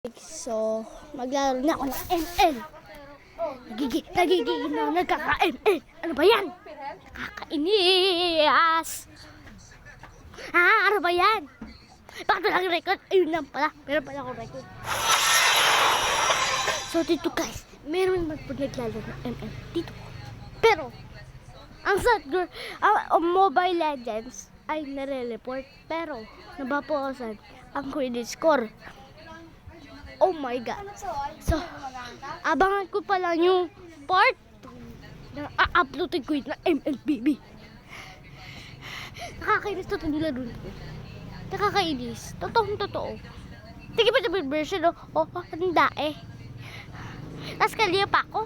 So, maglaro na ako ng ML. Nagigigil na nagkaka-ML. Ano ba yan? Nakakainis. Ano ba yan? Bakit walang record? Ayun lang pala. Meron pala akong record. So, dito guys, meron naman po naglalaro ng ML dito. Pero, ang sad girl, Mobile Legends ay nare-report. Pero, nabapawasan ang credit score. Oh my God. So, abangan ko pala yung part na a-uploadin ko na MLBB. Nakakainis to nila dun. Nakakainis. Totoo. Tingin pa sa version, ang dae. Tapos kaliya pa ako.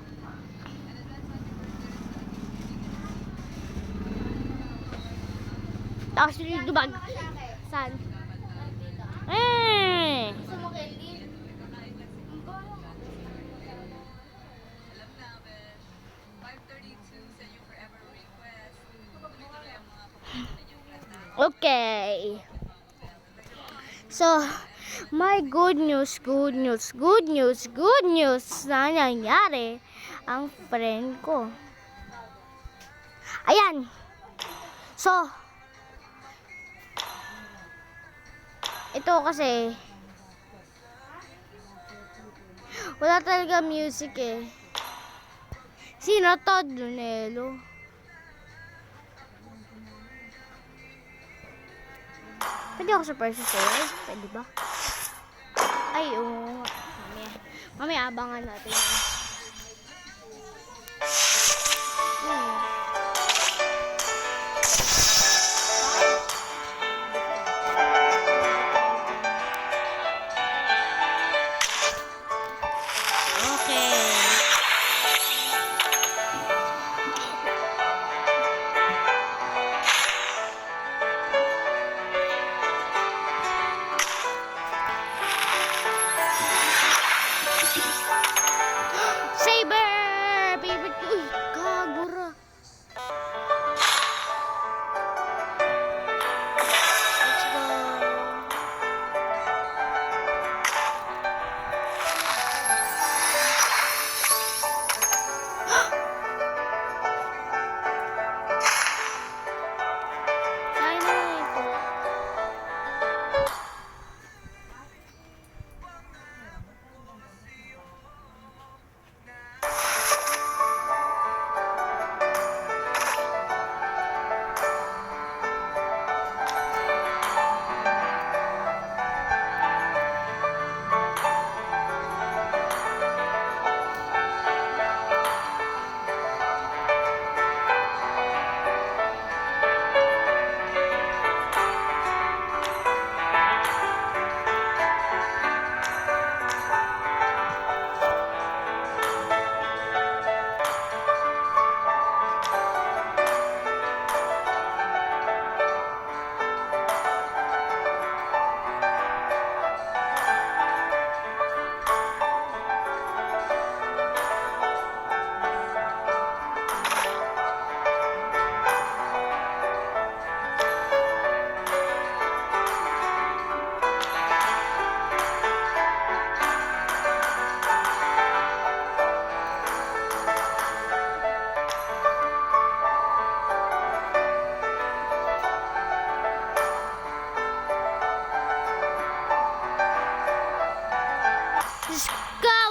Tapos yung dumag. Saan? Okay. So, my good news na nangyari ang friend ko. Ayan. So, ito kasi wala talaga music eh. Sino to? Lunelo. Pwede ako surprise sa'yo? Pwede ba? Ay, oo. Mamaya abangan natin yun.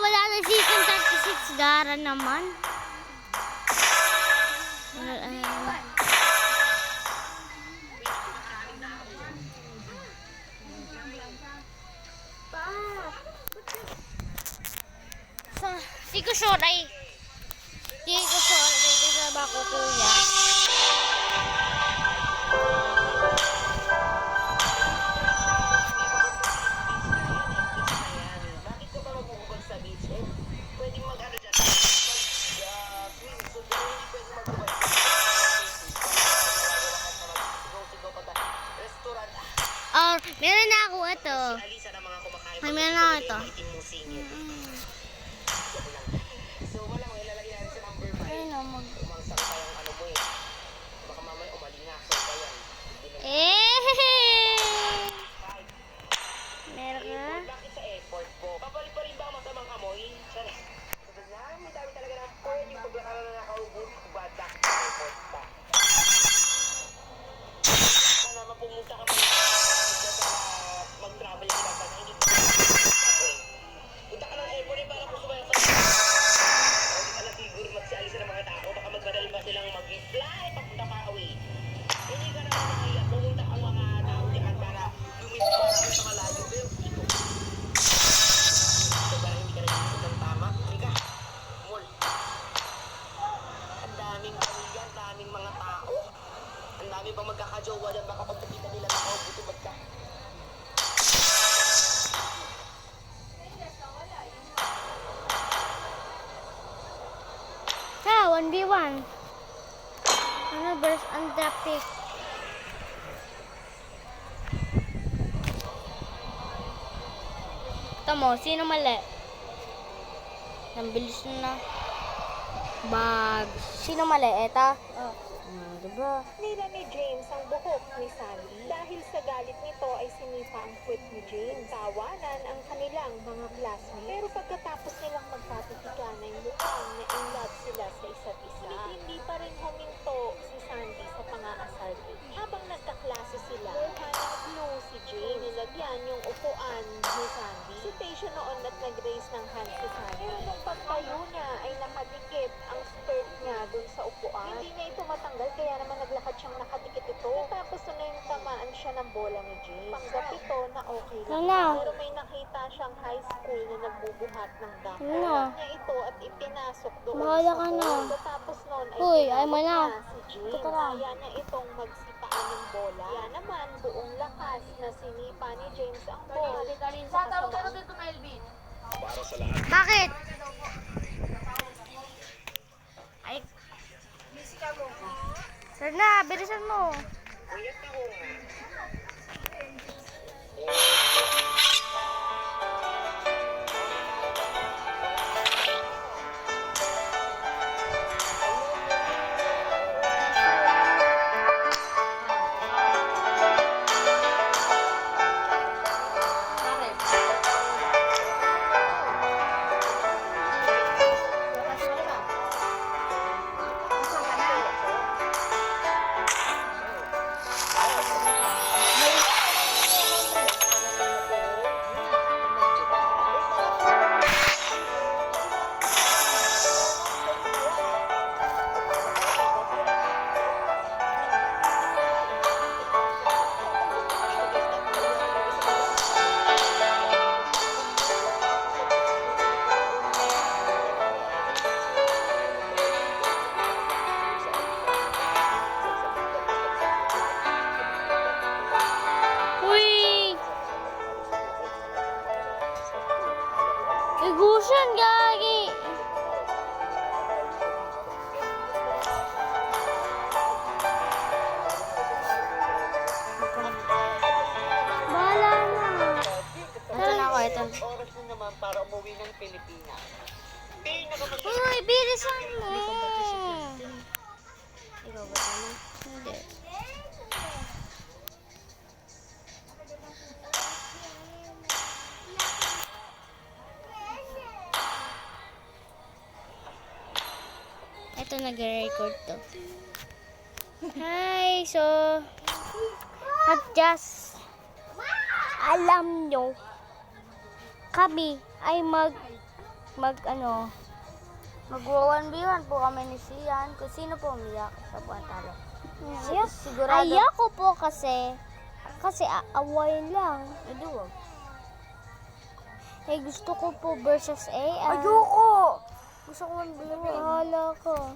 Wala na season 36 gara naman. So, di ko sure kasi bako kuya. Meron na ako ito. Meron na ako ito. Meron ka? report po. Babalik pa rin ba ang masamang amoy? Charis. Sabi na, may dami talaga ng point yung paglakaran na nakaubo. Badak sa report pa. Sana mapumunta ka mag-travel ka lang na hindi ko punta ka ng airport para kusubaya sa hindi ka na siguro magsialis ng mga tao. Baka magmadali pa silang mag-fly papunta pa away. Hindi ka na makakaya. Pumunta ang mga tao dyan para lumipara sa malayo. Pero ito. Ito para hindi ka nag-isip ng tama. Halika. Mall. Ang daming pamilya, ang daming mga tao. Ang dami pang magkakajowa dyan. Baka pagkakita nila na ako, buti magka. Ha, 1v1. Ano, burst on the pick. Tamo, sino mali? Nambilis na. Bag. Sino mali? Eta? Diba? Nila ni James ang buhok ni Sandy. Dahil sa galit nito ay sinipa ang puwet ni James. Tawanan ang kanilang mga classmates. Pero pagkatapos nilang magpatitikan ay mukhang na in love sila sa isa't isa. Hindi pa rin huminto si Sandy sa pang-aasar. Habang nagkaklase sila, kuha ng glue si James. Nilagyan yung upuan ni Sandy. Si Tasia noon at nag-raise ng hand si Sandy. Pero nung pagtayo niya ay nakadikit ang skirt niya dun sa upuan. Hindi niya ito matanggal kaya naman naglakad siyang nakadikit ito. Tapos na yung tamaan siya ng bola ni James. Panggap ito na okay lang. Ano? Pero may nakita siyang high school na nagbubuhat ng dako. Ano? niya ito at ipinasok doon Bahala sa ka na. bowl. Tapos noon ay Hoy, tinawag ay mo na. niya si James. Teka lang. Kaya niya itong magsipaan ng bola. Kaya naman buong lakas na sinipa ni James ang bola. Sa kasamaan. Bakit? Ay. Sir na, bilisan mo. Kuya ka ho. Uy! Igusan, gagi! Bahala na. Ito na ako, ito. Oras na naman para umuwi ng Pilipinas. Uy, bilisan mo! Ikaw ba ito? Hindi. Ito nag-record to. Hi, so just alam nyo kami ay mag 1v1 po kami ni Sian. Kung sino po umiyak sa buwan talo. Sigurado. Ayoko po kasi awayin lang. Wag. Eh, gusto ko po versus A. Ayoko! Gusto ko 1v1. Bahala ko.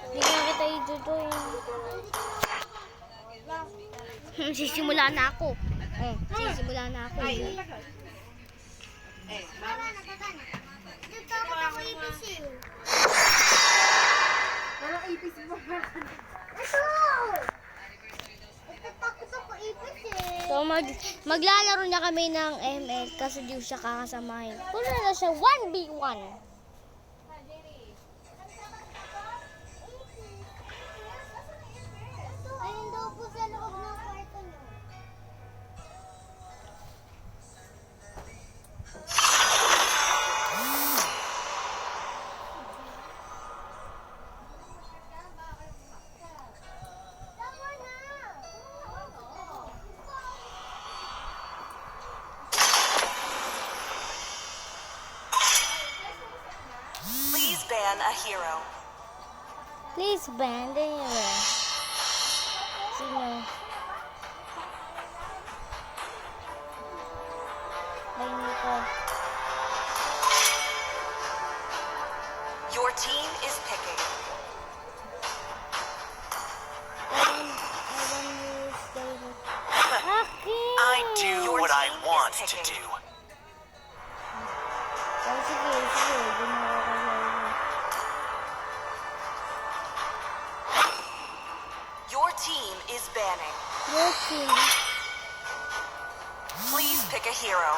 Hindi nga kita idudoy. Sisimula na ako. Sisimula na ako. Dito ako ipisin. Walang ipis mo. Ito! Itatakot ako ipisin. So, maglalaro niya kami ng ML kasi di ko siya kakasamahin. Puro na siya 1v1. Ayun daw po sa loob ng kwarto niyo. ban a hero. Please ban the hero. Sino? Ay, nito. Your team is picking. I do Your what I team is want to picking. do. Oh, sige, sige. Ginawa ko sa inyo. Your team is banning. Working. Please pick a hero.